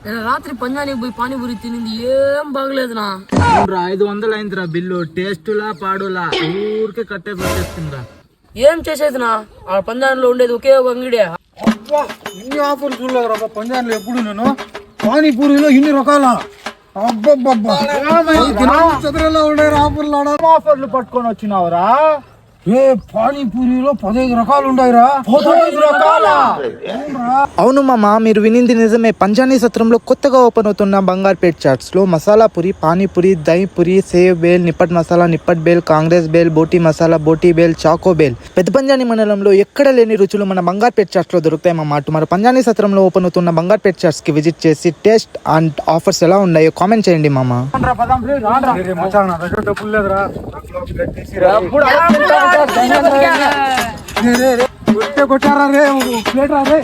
నేను రాత్రి పంజానికి పోయి పానీపూరి తినింది ఏం బాగలేదునా. 500 అయిందిరా బిల్లు. టేస్టులా పాడులా ఊరికే కట్టే పెట్టేస్తుందా. ఏం చేసేదినా, ఆ పంజాన్లో ఉండేది ఒకే ఒక అంగడి. ఇన్ని ఆఫర్లు చూడలేదురా పంజాబ్లో ఎప్పుడు నేను. పానీపూరిలో ఇన్ని రకాల చదరలో ఉండే ఆఫర్లు పట్టుకొని వచ్చినావురా. ఏ పానీపూరిలో 15 రకాలు ఉన్నాయిరా. 15 రకాల? అవును మామ, మీరు వినింది నిజమే. పంజానీ సత్రంలో కొత్తగా ఓపెన్ అవుతున్న బంగార్పేట్ చాట్స్ లో మసాలా పూరి, పానీపూరి, దహి పూరి, సేవ్ బేల్, నిప్పట్ మసాలా, నిప్పట్ బేల్, కాంగ్రెస్ బేల్, బోటీ మసాలా, బోటీ బేల్, చాకో బేల్, పెద్ద పంజానీ మండలంలో ఎక్కడ లేని రుచులు మన బంగార్పేట్ చాట్స్ లో దొరుకుతాయి మామ. మరి పంజానీ సత్రంలో ఓపెన్ అవుతున్న బంగార్పేట్ చాట్స్ కి విజిట్ చేసి టేస్ట్ అండ్ ఆఫర్స్ ఎలా ఉన్నాయో కామెంట్ చేయండి మామ. డబ్బులు లేదురా. కొట్టారా రే ప్లేట్ రా రే.